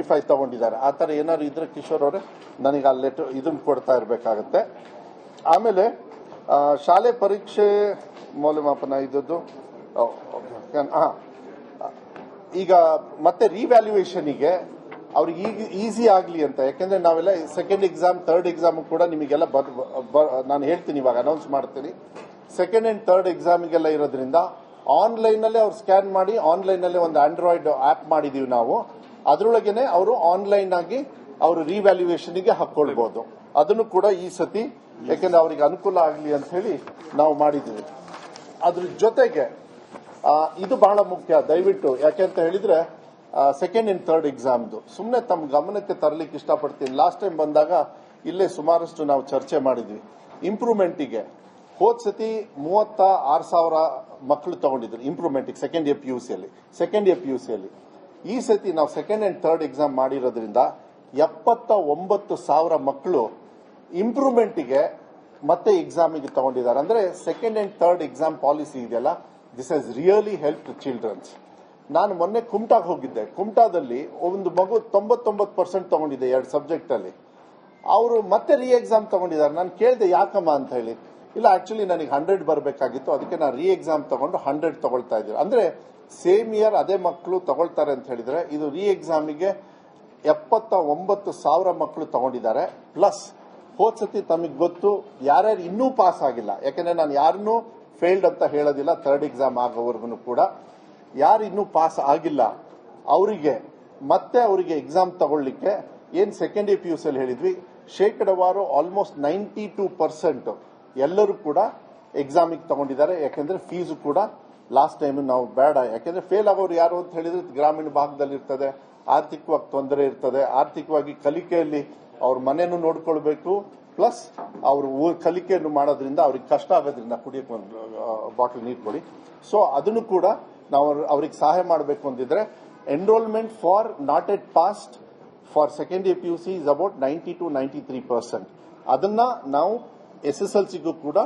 25 ತಗೊಂಡಿದ್ದಾರೆ. ಆ ಥರ ಏನಾದ್ರು ಇದ್ರೆ ಕಿಶೋರ್ ಅವರೇ ನನಗೆ ಆ ಲೆಟರ್ ಇದನ್ನು ಕೊಡ್ತಾ ಇರಬೇಕಾಗತ್ತೆ. ಆಮೇಲೆ ಶಾಲೆ ಪರೀಕ್ಷೆ ಮೌಲ್ಯಮಾಪನ ಇದ್ದದ್ದು ಈಗ ಮತ್ತೆ ರಿವ್ಯಾಲ್ಯೂಯೇಷನ್ಗೆ ಅವ್ರಿಗೆ ಈಸಿ ಆಗಲಿ ಅಂತ. ಯಾಕೆಂದ್ರೆ ನಾವೆಲ್ಲ ಸೆಕೆಂಡ್ ಎಕ್ಸಾಮ್ ಥರ್ಡ್ ಎಕ್ಸಾಮ್ ಕೂಡ ನಿಮಗೆಲ್ಲ ನಾನು ಹೇಳ್ತೀನಿ, ಇವಾಗ ಅನೌನ್ಸ್ ಮಾಡ್ತೀನಿ. ಸೆಕೆಂಡ್ ಅಂಡ್ ಥರ್ಡ್ ಎಕ್ಸಾಮಿಗೆಲ್ಲ ಇರೋದ್ರಿಂದ ಆನ್ಲೈನಲ್ಲೇ ಅವ್ರು ಸ್ಕ್ಯಾನ್ ಮಾಡಿ ಆನ್ಲೈನಲ್ಲೇ ಒಂದು ಆಂಡ್ರಾಯ್ಡ್ ಆ್ಯಪ್ ಮಾಡಿದೀವಿ ನಾವು. ಅದರೊಳಗೇನೆ ಅವರು ಆನ್ಲೈನ್ ಆಗಿ ಅವರು ರಿವ್ಯಾಲ್ಯೂಯೇಷನ್ಗೆ ಹಾಕೊಳ್ಬಹುದು. ಅದನ್ನು ಕೂಡ ಈ ಸತಿ ಯಾಕೆಂದ್ರೆ ಅವರಿಗೆ ಅನುಕೂಲ ಆಗಲಿ ಅಂತ ಹೇಳಿ ನಾವು ಮಾಡಿದ್ದೀವಿ. ಅದ್ರ ಜೊತೆಗೆ ಇದು ಬಹಳ ಮುಖ್ಯ, ದಯವಿಟ್ಟು ಯಾಕೆಂತ ಹೇಳಿದ್ರೆ ಸೆಕೆಂಡ್ ಅಂಡ್ ಥರ್ಡ್ ಎಕ್ಸಾಮ್ದು ಸುಮ್ಮನೆ ತಮ್ಮ ಗಮನಕ್ಕೆ ತರಲಿಕ್ಕೆ ಇಷ್ಟಪಡ್ತೀನಿ. ಲಾಸ್ಟ್ ಟೈಮ್ ಬಂದಾಗ ಇಲ್ಲೇ ಸುಮಾರಷ್ಟು ನಾವು ಚರ್ಚೆ ಮಾಡಿದ್ವಿ ಇಂಪ್ರೂವ್ಮೆಂಟಿಗೆ. ಹೋದ್ ಸತಿ 36,000 ಮಕ್ಕಳು ತಗೊಂಡಿದ್ರು ಇಂಪ್ರೂವ್ಮೆಂಟಿಗೆ ಸೆಕೆಂಡ್ ಇಯರ್ PUCಯಲ್ಲಿ. ಈ ಸತಿ ನಾವು ಸೆಕೆಂಡ್ ಅಂಡ್ ಥರ್ಡ್ ಎಕ್ಸಾಮ್ ಮಾಡಿರೋದ್ರಿಂದ 79,000 ಮಕ್ಕಳು ಇಂಪ್ರೂವ್ಮೆಂಟಿಗೆ ಮತ್ತೆ ಎಕ್ಸಾಮಿಗೆ ತಗೊಂಡಿದ್ದಾರೆ. ಅಂದ್ರೆ second and third exam policy ಇದೆಯಲ್ಲ, this has really help childrens. ನಾನು ಮೊನ್ನೆ ಕುಮಟಾಗೆ ಹೋಗಿದ್ದೆ. ಕುಮಟಾದಲ್ಲಿ ಒಂದು ಮಗು 99% ತಗೊಂಡಿದೆ 2 ಸಬ್ಜೆಕ್ಟ್ ಅಲ್ಲಿ. ಅವರು ಮತ್ತೆ ರೀ ಎಕ್ಸಾಮ್ ತಗೊಂಡಿದ್ದಾರೆ. ನಾನು ಕೇಳಿದೆ ಯಾಕಮ್ಮ ಅಂತ ಹೇಳಿ. ಇಲ್ಲ, ಆಕ್ಚುಲಿ ನನಗೆ 100 ಬರಬೇಕಾಗಿತ್ತು, ಅದಕ್ಕೆ ನಾನು ರೀ ಎಕ್ಸಾಮ್ ತಗೊಂಡು 100 ತಗೊಳ್ತಾ ಇದ್ದೀನಿ. ಅಂದ್ರೆ ಸೇಮ್ ಇಯರ್ ಅದೇ ಮಕ್ಕಳು ತಗೊಳ್ತಾರೆ ಅಂತ ಹೇಳಿದ್ರೆ ಇದು ರೀ ಎಕ್ಸಾಮಿಗೆ 79,000 ಮಕ್ಕಳು ತಗೊಂಡಿದ್ದಾರೆ. ಪ್ಲಸ್ ಹೋದ್ ಸತಿ ತಮಗೆ ಗೊತ್ತು ಯಾರ್ಯಾರು ಇನ್ನೂ ಪಾಸ್ ಆಗಿಲ್ಲ, ಯಾಕಂದ್ರೆ ನಾನು ಯಾರನ್ನೂ ಫೇಲ್ಡ್ ಅಂತ ಹೇಳೋದಿಲ್ಲ. ಥರ್ಡ್ ಎಕ್ಸಾಮ್ ಆಗೋವರೆಗೂ ಕೂಡ ಯಾರು ಇನ್ನೂ ಪಾಸ್ ಆಗಿಲ್ಲ ಅವರಿಗೆ ಮತ್ತೆ ಅವರಿಗೆ ಎಕ್ಸಾಮ್ ತಗೊಳ್ಳಿಕ್ಕೆ ಏನ್ ಸೆಕೆಂಡ್ ಇಯರ್ PUCಯಲ್ಲಿ ಹೇಳಿದ್ವಿ, ಶೇಕಡವಾರು ಆಲ್ಮೋಸ್ಟ್ 92% ಎಲ್ಲರೂ ಕೂಡ ಎಕ್ಸಾಮಿಗೆ ತಗೊಂಡಿದ್ದಾರೆ. ಯಾಕೆಂದ್ರೆ ಫೀಸು ಕೂಡ ಲಾಸ್ಟ್ ಟೈಮ್ ನಾವು ಬೇಡ, ಯಾಕೆಂದ್ರೆ ಫೇಲ್ ಆಗೋರು ಯಾರು ಅಂತ ಹೇಳಿದ್ರೆ ಗ್ರಾಮೀಣ ಭಾಗದಲ್ಲಿ ಇರ್ತದೆ, ಆರ್ಥಿಕವಾಗಿ ತೊಂದರೆ ಇರ್ತದೆ. ಆರ್ಥಿಕವಾಗಿ ಕಲಿಕೆಯಲ್ಲಿ ಅವ್ರ ಮನೆಯನ್ನು ನೋಡ್ಕೊಳ್ಬೇಕು, ಪ್ಲಸ್ ಅವರು ಕಲಿಕೆಯನ್ನು ಮಾಡೋದ್ರಿಂದ ಅವ್ರಿಗೆ ಕಷ್ಟ ಆಗೋದ್ರಿಂದ ಕುಡಿಯಕ್ಕೆ ಒಂದು ಬಾಟಲ್ ನೀರು ಕೊಡಿ. ಸೊ ಅದನ್ನು ಕೂಡ ನಾವು ಅವ್ರಿಗೆ ಸಹಾಯ ಮಾಡಬೇಕು ಅಂದಿದ್ರೆ enrolment for not at past for second year PUC is about 90 to 93%. ಅದನ್ನ ನಾವು SSLCಗೂ ಕೂಡ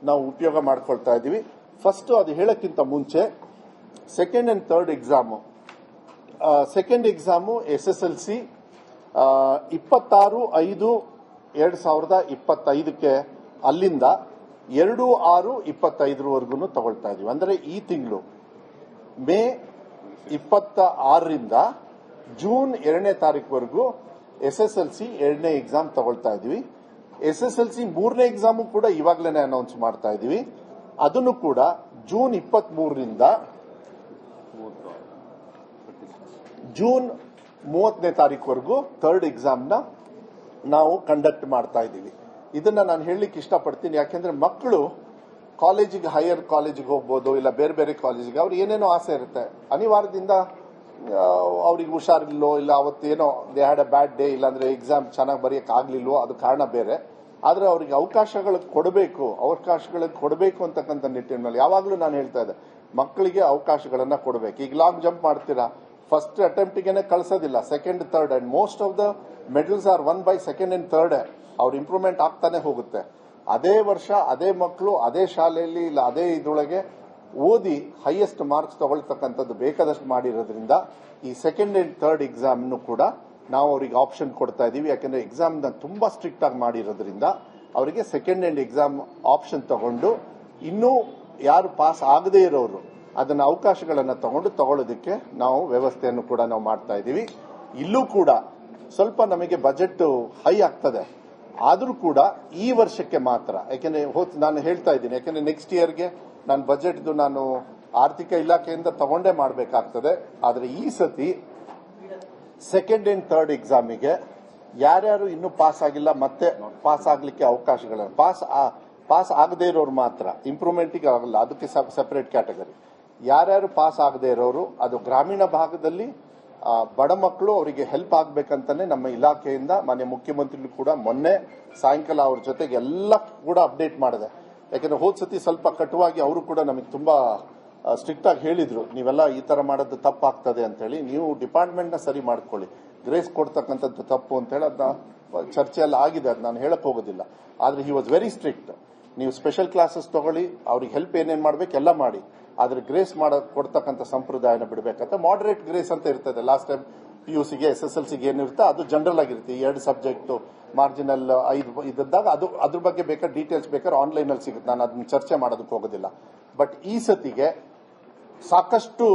ನಾವು ಉಪಯೋಗ ಮಾಡ್ಕೊಳ್ತಾ ಇದ್ದೀವಿ. ಫಸ್ಟ್ ಅದು ಹೇಳಕ್ಕಿಂತ ಮುಂಚೆ second and third exam, second exam SSLC 26/5/2025 ಅಲ್ಲಿಂದ 2/6/25 ತಗೊಳ್ತಾ ಇದೀವಿ. ಅಂದ್ರೆ ಈ ತಿಂಗಳು ಮೇ 26ರಿಂದ ಜೂನ್ 2ನೇ ತಾರೀಕುವರೆಗೂ SSLC 2ನೇ ಎಕ್ಸಾಮ್ ತಗೊಳ್ತಾ ಇದೀವಿ. SSLC 3ನೇ ಎಕ್ಸಾಮು ಕೂಡ ಇವಾಗಲೇ ಅನೌನ್ಸ್ ಮಾಡ್ತಾ ಇದೀವಿ. ಅದನ್ನು ಕೂಡ ಜೂನ್ 23ರಿಂದ ಜೂನ್ 30ನೇ ತಾರೀಕುವರೆಗೂ ಥರ್ಡ್ ಎಕ್ಸಾಮ್ನ ನಾವು ಕಂಡಕ್ಟ್ ಮಾಡ್ತಾ ಇದ್ದೀವಿ. ಇದನ್ನ ನಾನು ಹೇಳಲಿಕ್ಕೆ ಇಷ್ಟಪಡ್ತೀನಿ, ಯಾಕೆಂದ್ರೆ ಮಕ್ಕಳು ಕಾಲೇಜಿಗೆ, ಹೈಯರ್ ಕಾಲೇಜಿಗೆ ಹೋಗ್ಬೋದು, ಇಲ್ಲ ಬೇರೆ ಬೇರೆ ಕಾಲೇಜಿಗೆ, ಅವ್ರಿಗೆ ಏನೇನೋ ಆಸೆ ಇರುತ್ತೆ. ಅನಿವಾರ್ಯದಿಂದ ಅವ್ರಿಗೆ ಹುಷಾರಿಲ್ಲೋ, ಇಲ್ಲ ಅವತ್ತೇನೋ they had a bad day, ಇಲ್ಲಾಂದ್ರೆ ಎಕ್ಸಾಮ್ ಚೆನ್ನಾಗಿ ಬರೆಯಕ್ಕೆ ಆಗ್ಲಿಲ್ವೋ, ಅದು ಕಾರಣ ಬೇರೆ. ಆದ್ರೆ ಅವ್ರಿಗೆ ಅವಕಾಶಗಳಿಗೆ ಕೊಡಬೇಕು ಅಂತಕ್ಕಂಥ ನಿಟ್ಟಿನಲ್ಲಿ ಯಾವಾಗಲೂ ನಾನು ಹೇಳ್ತಾ ಇದ್ದೆ, ಮಕ್ಕಳಿಗೆ ಅವಕಾಶಗಳನ್ನ ಕೊಡಬೇಕು. ಈಗ ಲಾಂಗ್ ಜಂಪ್ ಮಾಡ್ತೀರಾ, ಫಸ್ಟ್ ಅಟೆಂಪ್ಟ್ಗೆ ಕಳಿಸೋದಿಲ್ಲ, second third, and most of the medals are won by second and third. ಅವ್ರ ಇಂಪ್ರೂವ್ಮೆಂಟ್ ಆಗ್ತಾನೆ ಹೋಗುತ್ತೆ. ಅದೇ ವರ್ಷ ಅದೇ ಮಕ್ಕಳು ಅದೇ ಶಾಲೆಯಲ್ಲಿ ಇಲ್ಲ ಅದೇ ಇದ್ರೊಳಗೆ ಓದಿ ಹೈಯೆಸ್ಟ್ ಮಾರ್ಕ್ಸ್ ತಗೊಳ್ತಕ್ಕಂಥದ್ದು ಬೇಕಾದಷ್ಟು ಮಾಡಿರೋದ್ರಿಂದ ಈ ಸೆಕೆಂಡ್ ಅಂಡ್ ಥರ್ಡ್ ಎಕ್ಸಾಮ್ನು ಕೂಡ ನಾವು ಅವರಿಗೆ ಆಪ್ಷನ್ ಕೊಡ್ತಾ ಇದೀವಿ. ಯಾಕಂದ್ರೆ ಎಕ್ಸಾಮ್ ತುಂಬಾ ಸ್ಟ್ರಿಕ್ಟ್ ಆಗಿ ಮಾಡಿರೋದ್ರಿಂದ ಅವರಿಗೆ ಸೆಕೆಂಡ್ ಅಂಡ್ ಎಕ್ಸಾಮ್ ಆಪ್ಷನ್ ತಗೊಂಡು ಇನ್ನೂ ಯಾರು ಪಾಸ್ ಆಗದೇ ಇರೋರು ಅದನ್ನ ಅವಕಾಶಗಳನ್ನ ತಗೊಳ್ಳೋದಕ್ಕೆ ನಾವು ವ್ಯವಸ್ಥೆಯನ್ನು ಕೂಡ ನಾವು ಮಾಡ್ತಾ ಇದೀವಿ. ಇಲ್ಲೂ ಕೂಡ ಸ್ವಲ್ಪ ನಮಗೆ ಬಜೆಟ್ ಹೈ ಆಗ್ತದೆ, ಆದ್ರೂ ಕೂಡ ಈ ವರ್ಷಕ್ಕೆ ಮಾತ್ರ. ಯಾಕೆಂದ್ರೆ ನಾನು ಹೇಳ್ತಾ ಇದ್ದೀನಿ, ಯಾಕೆಂದ್ರೆ ನೆಕ್ಸ್ಟ್ ಇಯರ್ಗೆ ನಾನು ಬಜೆಟ್ದು ನಾನು ಆರ್ಥಿಕ ಇಲಾಖೆಯಿಂದ ತಗೊಂಡೇ ಮಾಡಬೇಕಾಗ್ತದೆ. ಆದ್ರೆ ಈ ಸತಿ ಸೆಕೆಂಡ್ ಅಂಡ್ ಥರ್ಡ್ ಎಕ್ಸಾಮಿಗೆ ಯಾರ್ಯಾರು ಇನ್ನೂ ಪಾಸ್ ಆಗಿಲ್ಲ ಮತ್ತೆ ಪಾಸ್ ಆಗ್ಲಿಕ್ಕೆ ಅವಕಾಶಗಳ ಪಾಸ್ ಆಗದೇ ಇರೋರು ಮಾತ್ರ, ಇಂಪ್ರೂವ್ಮೆಂಟ್ಗೆ ಆಗಲ್ಲ, ಅದಕ್ಕೆ ಸೆಪರೇಟ್ ಕ್ಯಾಟಗರಿ. ಯಾರ್ಯಾರು ಪಾಸ್ ಆಗದೇ ಇರೋರು, ಅದು ಗ್ರಾಮೀಣ ಭಾಗದಲ್ಲಿ ಬಡ ಮಕ್ಕಳು, ಅವರಿಗೆ ಹೆಲ್ಪ್ ಆಗ್ಬೇಕಂತಾನೆ ನಮ್ಮ ಇಲಾಖೆಯಿಂದ ಮಾನ್ಯ ಮುಖ್ಯಮಂತ್ರಿಗಳು ಕೂಡ ಮೊನ್ನೆ ಸಾಯಂಕಾಲ ಅವ್ರ ಜೊತೆಗೆ ಎಲ್ಲ ಕೂಡ ಅಪ್ಡೇಟ್ ಮಾಡಿದೆ. ಯಾಕಂದ್ರೆ ಹೋದ್ ಸತಿ ಸ್ವಲ್ಪ ಕಟುವಾಗಿ ಅವರು ಕೂಡ ನಮಗೆ ತುಂಬಾ ಸ್ಟ್ರಿಕ್ಟ್ ಆಗಿ ಹೇಳಿದ್ರು, ನೀವೆಲ್ಲ ಈ ತರ ಮಾಡೋದು ತಪ್ಪಾಗ್ತದೆ ಅಂತ ಹೇಳಿ, ನೀವು ಡಿಪಾರ್ಟ್ಮೆಂಟ್ ನ ಸರಿ ಮಾಡ್ಕೊಳ್ಳಿ, ಗ್ರೇಸ್ ಕೊಡ್ತಕ್ಕಂಥದ್ದು ತಪ್ಪು ಅಂತ ಹೇಳಿ ಅದನ್ನ ಚರ್ಚೆ ಎಲ್ಲ ಆಗಿದೆ, ಅದು ನಾನು ಹೇಳಕ್ ಹೋಗೋದಿಲ್ಲ. ಆದ್ರೆ ಹಿ ವಾಸ್ ವೆರಿ ಸ್ಟ್ರಿಕ್ಟ್. ನೀವು ಸ್ಪೆಷಲ್ ಕ್ಲಾಸಸ್ ತಗೊಳ್ಳಿ, ಅವ್ರಿಗೆ ಹೆಲ್ಪ್ ಏನೇನ್ ಮಾಡ್ಬೇಕು ಎಲ್ಲ ಮಾಡಿ, ಆದ್ರೆ ಗ್ರೇಸ್ ಕೊಡ್ತಕ್ಕಂಥ ಸಂಪ್ರದಾಯನ ಬಿಡಬೇಕಂತ. ಮಾಡರೇಟ್ ಗ್ರೇಸ್ ಅಂತ ಇರ್ತದೆ. ಲಾಸ್ಟ್ ಟೈಮ್ PUCಗೆ SSLCಗೆ ಏನಿರುತ್ತೆ ಅದು ಜನರಲ್ ಆಗಿರುತ್ತೆ. 2 ಸಬ್ಜೆಕ್ಟ್ ಮಾರ್ಜಿನಲ್ 5 ಇದ್ದಾಗ ಅದು ಅದ್ರ ಬಗ್ಗೆ ಬೇಕಾದ್ರೆ ಡೀಟೇಲ್ಸ್ ಬೇಕಾದ್ರೆ ಆನ್ಲೈನ್ ಅಲ್ಲಿ ಸಿಗುತ್ತೆ. ನಾನು ಅದನ್ನ ಚರ್ಚೆ ಮಾಡೋದಕ್ಕೆ ಹೋಗೋದಿಲ್ಲ. ಬಟ್ ಈ ಸತಿಗೆ ಸಾಕಷ್ಟು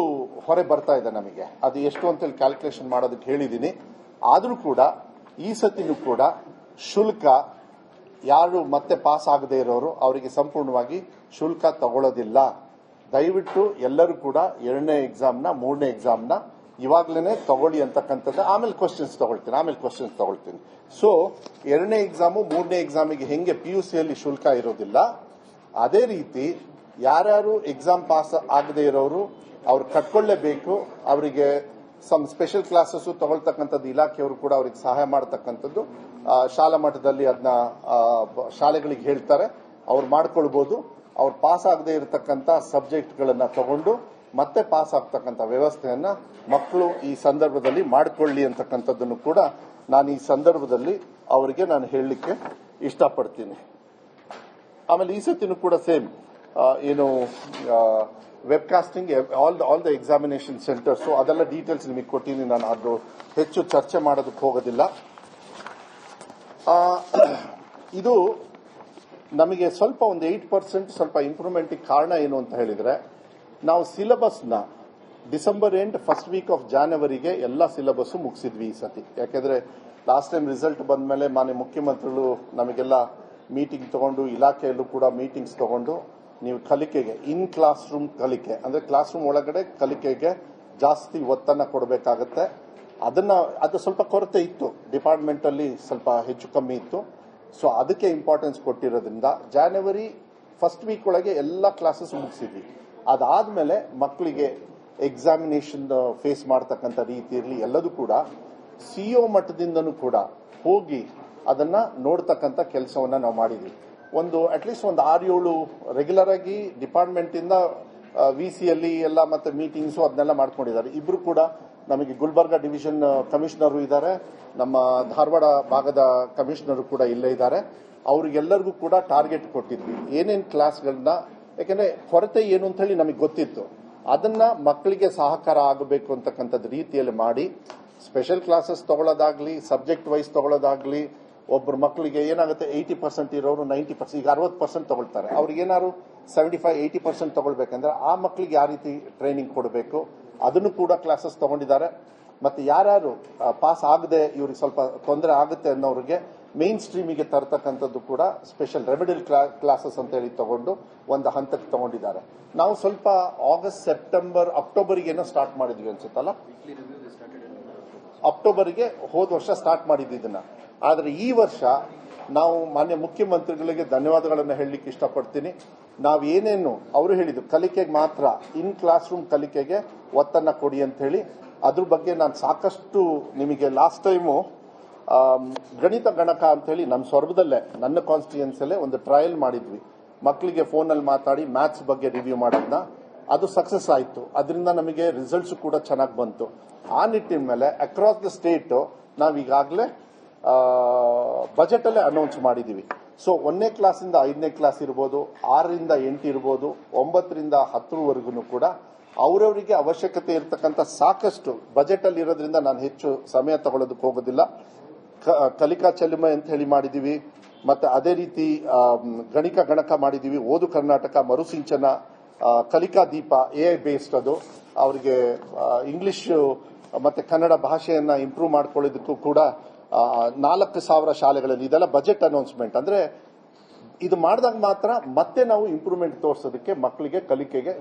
ಹೊರೆ ಬರ್ತಾ ಇದೆ ನಮಗೆ. ಅದು ಎಷ್ಟು ಅಂತೇಳಿ ಕ್ಯಾಲ್ಕುಲೇಷನ್ ಮಾಡೋದಕ್ಕೆ ಹೇಳಿದ್ದೀನಿ. ಆದರೂ ಕೂಡ ಈ ಸತಿನೂ ಕೂಡ ಶುಲ್ಕ ಯಾರು ಮತ್ತೆ ಪಾಸ್ ಆಗದೆ ಇರೋರು ಅವರಿಗೆ ಸಂಪೂರ್ಣವಾಗಿ ಶುಲ್ಕ ತಗೊಳ್ಳೋದಿಲ್ಲ. ದಯವಿಟ್ಟು ಎಲ್ಲರೂ ಕೂಡ 2ನೇ ಎಕ್ಸಾಮ್ನ 3ನೇ ಎಕ್ಸಾಮ್ನ ಇವಾಗಲೇ ತಗೊಳ್ಳಿ ಅಂತಕ್ಕಂಥದ್ದು. ಆಮೇಲೆ ಕ್ವಶನ್ಸ್ ತಗೊಳ್ತೀನಿ. ಸೊ 2ನೇ ಎಕ್ಸಾಮು 3ನೇ ಎಕ್ಸಾಮಿಗೆ ಹೆಂಗೆ PUCಯಲ್ಲಿ ಶುಲ್ಕ ಇರೋದಿಲ್ಲ, ಅದೇ ರೀತಿ ಯಾರ್ಯಾರು ಎಕ್ಸಾಮ್ ಪಾಸ್ ಆಗದೆ ಇರೋರು ಅವ್ರು ಕಟ್ಕೊಳ್ಳೇಬೇಕು. ಅವರಿಗೆ ಸಮ್ ಸ್ಪೆಷಲ್ ಕ್ಲಾಸಸ್ ತಗೊಳ್ತಕ್ಕಂಥದ್ದು ಇಲಾಖೆಯವರು ಕೂಡ ಅವ್ರಿಗೆ ಸಹಾಯ ಮಾಡತಕ್ಕಂಥದ್ದು ಶಾಲಾ ಮಟ್ಟದಲ್ಲಿ ಅದನ್ನ ಶಾಲೆಗಳಿಗೆ ಹೇಳ್ತಾರೆ, ಅವ್ರು ಮಾಡ್ಕೊಳ್ಬಹುದು. ಅವ್ರು ಪಾಸ್ ಆಗದೆ ಇರತಕ್ಕಂಥ ಸಬ್ಜೆಕ್ಟ್ಗಳನ್ನ ತಗೊಂಡು ಮತ್ತೆ ಪಾಸ್ ಆಗ್ತಕ್ಕಂಥ ವ್ಯವಸ್ಥೆಯನ್ನ ಮಕ್ಕಳು ಈ ಸಂದರ್ಭದಲ್ಲಿ ಮಾಡಿಕೊಳ್ಳಿ ಅಂತಕ್ಕಂಥದ್ದನ್ನು ಕೂಡ ನಾನು ಈ ಸಂದರ್ಭದಲ್ಲಿ ಅವರಿಗೆ ನಾನು ಹೇಳಲಿಕ್ಕೆ ಇಷ್ಟಪಡ್ತೀನಿ. ಆಮೇಲೆ ಈ ಸತಿನೂ ಕೂಡ ಸೇಮ್ ಏನು webcasting all the examination centres ಅದೆಲ್ಲ ಡೀಟೇಲ್ಸ್ ನಿಮಗೆ ಕೊಟ್ಟಿನಿ. ನಾನು ಅದು ಹೆಚ್ಚು ಚರ್ಚೆ ಮಾಡೋದಕ್ಕೆ ಹೋಗೋದಿಲ್ಲ. ಇದು ನಮಗೆ ಸ್ವಲ್ಪ ಒಂದು 8% ಸ್ವಲ್ಪ ಇಂಪ್ರೂವ್ಮೆಂಟ್ಗೆ ಕಾರಣ ಏನು ಅಂತ ಹೇಳಿದ್ರೆ, ನಾವು ಸಿಲೆಬಸ್ನ December end first week of ಜಾನ್ವರಿಗೆ ಎಲ್ಲ ಸಿಲೆಬಸ್ ಮುಗಿಸಿದ್ವಿ ಈ ಸತಿ. ಯಾಕೆಂದ್ರೆ ಲಾಸ್ಟ್ ಟೈಮ್ ರಿಸಲ್ಟ್ ಬಂದ ಮೇಲೆ ಮಾನ್ಯ ಮುಖ್ಯಮಂತ್ರಿಗಳು ನಮಗೆಲ್ಲ ಮೀಟಿಂಗ್ ತಗೊಂಡು, ಇಲಾಖೆಯಲ್ಲೂ ಕೂಡ ಮೀಟಿಂಗ್ಸ್ ತಗೊಂಡು, ನೀವು ಕಲಿಕೆಗೆ ಇನ್ ಕ್ಲಾಸ್ ರೂಮ್ ಕಲಿಕೆ ಅಂದ್ರೆ ಕ್ಲಾಸ್ ರೂಮ್ ಒಳಗಡೆ ಕಲಿಕೆಗೆ ಜಾಸ್ತಿ ಒತ್ತನ್ನ ಕೊಡಬೇಕಾಗತ್ತೆ. ಅದು ಸ್ವಲ್ಪ ಕೊರತೆ ಇತ್ತು, ಡಿಪಾರ್ಟ್ಮೆಂಟ್ ಅಲ್ಲಿ ಸ್ವಲ್ಪ ಹೆಚ್ಚು ಕಮ್ಮಿ ಇತ್ತು. ಸೊ ಅದಕ್ಕೆ ಇಂಪಾರ್ಟೆನ್ಸ್ ಕೊಟ್ಟಿರೋದ್ರಿಂದ ಜಾನ್ವರಿ ಫಸ್ಟ್ ವೀಕ್ ಒಳಗೆ ಎಲ್ಲ ಕ್ಲಾಸಸ್ ಮುಗಿಸಿದ್ವಿ. ಅದಾದ್ಮೇಲೆ ಮಕ್ಕಳಿಗೆ ಎಕ್ಸಾಮಿನೇಷನ್ ಫೇಸ್ ಮಾಡತಕ್ಕಂಥ ರೀತಿ ಇರಲಿ ಎಲ್ಲದೂ ಕೂಡ CO ಮಟ್ಟದಿಂದನೂ ಕೂಡ ಹೋಗಿ ಅದನ್ನ ನೋಡ್ತಕ್ಕಂಥ ಕೆಲಸವನ್ನ ನಾವು ಮಾಡಿದ್ವಿ. ಅಟ್ಲೀಸ್ಟ್ ಒಂದು 6-7 ರೆಗ್ಯುಲರ್ ಆಗಿ ಡಿಪಾರ್ಟ್ಮೆಂಟ್ ಇಂದ VCಯಲ್ಲಿ ಎಲ್ಲ ಮತ್ತೆ ಮೀಟಿಂಗ್ಸ್ ಅದನ್ನೆಲ್ಲ ಮಾಡ್ಕೊಂಡಿದ್ದಾರೆ. ಇಬ್ರು ಕೂಡ ನಮಗೆ ಗುಲ್ಬರ್ಗ ಡಿವಿಷನ್ ಕಮಿಷನರ್ ಇದ್ದಾರೆ, ನಮ್ಮ ಧಾರವಾಡ ಭಾಗದ ಕಮಿಷನರ್ ಕೂಡ ಇಲ್ಲೇ ಇದ್ದಾರೆ. ಅವ್ರಿಗೆಲ್ಲರಿಗೂ ಕೂಡ ಟಾರ್ಗೆಟ್ ಕೊಟ್ಟಿದ್ವಿ ಏನೇನು ಕ್ಲಾಸ್ಗಳನ್ನ. ಯಾಕಂದ್ರೆ ಕೊರತೆ ಏನು ಅಂತ ಹೇಳಿ ನಮಗೆ ಗೊತ್ತಿತ್ತು. ಅದನ್ನ ಮಕ್ಕಳಿಗೆ ಸಹಕಾರ ಆಗಬೇಕು ಅಂತಕ್ಕಂಥದ್ದು ರೀತಿಯಲ್ಲಿ ಮಾಡಿ ಸ್ಪೆಷಲ್ ಕ್ಲಾಸಸ್ ತಗೊಳ್ಳೋದಾಗ್ಲಿ, ಸಬ್ಜೆಕ್ಟ್ ವೈಸ್ ತಗೊಳ್ಳೋದಾಗ್ಲಿ. ಒಬ್ಬರು ಮಕ್ಕಳಿಗೆ ಏನಾಗುತ್ತೆ 80% ಇರೋರು 90%, ಈಗ 60% ತಗೊಳ್ತಾರೆ. ಅವ್ರಿಗೆ ಏನಾದ್ರು 75-80% ತಗೊಳ್ಬೇಕಂದ್ರೆ ಆ ಮಕ್ಕಳಿಗೆ ಯಾವ ರೀತಿ ಟ್ರೈನಿಂಗ್ ಕೊಡಬೇಕು ಅದನ್ನು ಕೂಡ ಕ್ಲಾಸಸ್ ತಗೊಂಡಿದ್ದಾರೆ. ಮತ್ತೆ ಯಾರ್ಯಾರು ಪಾಸ್ ಆಗದೆ ಇವ್ರಿಗೆ ಸ್ವಲ್ಪ ತೊಂದರೆ ಆಗುತ್ತೆ ಅನ್ನೋರಿಗೆ ಮೇನ್ ಸ್ಟ್ರೀಮಿಗೆ ತರತಕ್ಕಂಥದ್ದು ಕೂಡ ಸ್ಪೆಷಲ್ ರೆಮಿಡಿಯಲ್ ಕ್ಲಾಸಸ್ ಅಂತ ಹೇಳಿ ತಗೊಂಡು ಒಂದು ಹಂತಕ್ಕೆ ತಗೊಂಡಿದ್ದಾರೆ. ನಾವು ಸ್ವಲ್ಪ ಆಗಸ್ಟ್, ಸೆಪ್ಟೆಂಬರ್, ಅಕ್ಟೋಬರ್ಗೇನೋ ಸ್ಟಾರ್ಟ್ ಮಾಡಿದ್ವಿ ಅನ್ಸುತ್ತಲ್ಲ. ಅಕ್ಟೋಬರ್ಗೆ ಹೋದ ವರ್ಷ ಸ್ಟಾರ್ಟ್ ಮಾಡಿದ್ವಿ ಇದನ್ನ. ಆದರೆ ಈ ವರ್ಷ ನಾವು ಮಾನ್ಯ ಮುಖ್ಯಮಂತ್ರಿಗಳಿಗೆ ಧನ್ಯವಾದಗಳನ್ನು ಹೇಳಲಿಕ್ಕೆ ಇಷ್ಟಪಡ್ತೀನಿ. ನಾವೇನೇನು ಅವರು ಹೇಳಿದ್ರು ಕಲಿಕೆಗೆ ಮಾತ್ರ ಇನ್ ಕ್ಲಾಸ್ ರೂಮ್ ಕಲಿಕೆಗೆ ಒತ್ತನ್ನ ಕೊಡಿ ಅಂತ ಹೇಳಿ, ಅದ್ರ ಬಗ್ಗೆ ನಾನು ಸಾಕಷ್ಟು ನಿಮಗೆ ಲಾಸ್ಟ್ ಟೈಮು ಗಣಿತ ಗಣಕ ಅಂತ ಹೇಳಿ ನಮ್ಮ ಸ್ವರ್ಗದಲ್ಲೇ ನನ್ನ ಕಾನ್ಸ್ಟಿಟ್ಯೂಯನ್ಸಲ್ಲೇ ಒಂದು ಟ್ರಯಲ್ ಮಾಡಿದ್ವಿ. ಮಕ್ಕಳಿಗೆ ಫೋನಲ್ಲಿ ಮಾತಾಡಿ ಮ್ಯಾಥ್ಸ್ ಬಗ್ಗೆ ರಿವ್ಯೂ ಮಾಡೋದನ್ನ, ಅದು ಸಕ್ಸಸ್ ಆಯಿತು. ಅದರಿಂದ ನಮಗೆ ರಿಸಲ್ಟ್ಸ್ ಕೂಡ ಚೆನ್ನಾಗಿ ಬಂತು. ಆ ನಿಟ್ಟಿನ ಮೇಲೆ ಅಕ್ರಾಸ್ ದ ಸ್ಟೇಟ್ ನಾವೀಗಾಗಲೇ ಬಜೆಟ್ ಅಲ್ಲೇ ಅನೌನ್ಸ್ ಮಾಡಿದೀವಿ. ಸೊ 1ನೇ ಕ್ಲಾಸಿಂದ 5ನೇ ಕ್ಲಾಸ್ ಇರ್ಬೋದು, 6ರಿಂದ 8 ಇರ್ಬೋದು, 9ರಿಂದ 10ವರೆಗೂ ಕೂಡ ಅವರವರಿಗೆ ಅವಶ್ಯಕತೆ ಇರತಕ್ಕಂಥ ಸಾಕಷ್ಟು ಬಜೆಟ್ ಅಲ್ಲಿ ಇರೋದ್ರಿಂದ ನಾನು ಹೆಚ್ಚು ಸಮಯ ತಗೊಳ್ಳೋದಕ್ಕೆ ಹೋಗೋದಿಲ್ಲ. ಕಲಿಕಾ ಚೆಲುಮೆ ಅಂತ ಹೇಳಿ ಮಾಡಿದೀವಿ. ಮತ್ತೆ ಅದೇ ರೀತಿ ಗಣಕ ಮಾಡಿದೀವಿ. ಓದು ಕರ್ನಾಟಕ, ಮರುಸಿಂಚನ, ಕಲಿಕಾ ದೀಪ AI ಬೇಸ್ಡ್, ಅದು ಅವರಿಗೆ ಇಂಗ್ಲಿಷ್ ಮತ್ತೆ ಕನ್ನಡ ಭಾಷೆಯನ್ನ ಇಂಪ್ರೂವ್ ಮಾಡ್ಕೊಳ್ಳೋದಕ್ಕೂ ಕೂಡ 4,000 ಶಾಲೆಗಳಲ್ಲಿ ಇದೆಲ್ಲ ಬಜೆಟ್ ಅನೌನ್ಸ್ಮೆಂಟ್. ಅಂದ್ರೆ ಇದು ಮಾಡಿದಾಗ ಮಾತ್ರ ಮತ್ತೆ ನಾವು ಇಂಪ್ರೂವ್ಮೆಂಟ್ ತೋರಿಸೋದಕ್ಕೆ ಮಕ್ಕಳಿಗೆ ಕಲಿಕೆಗೆ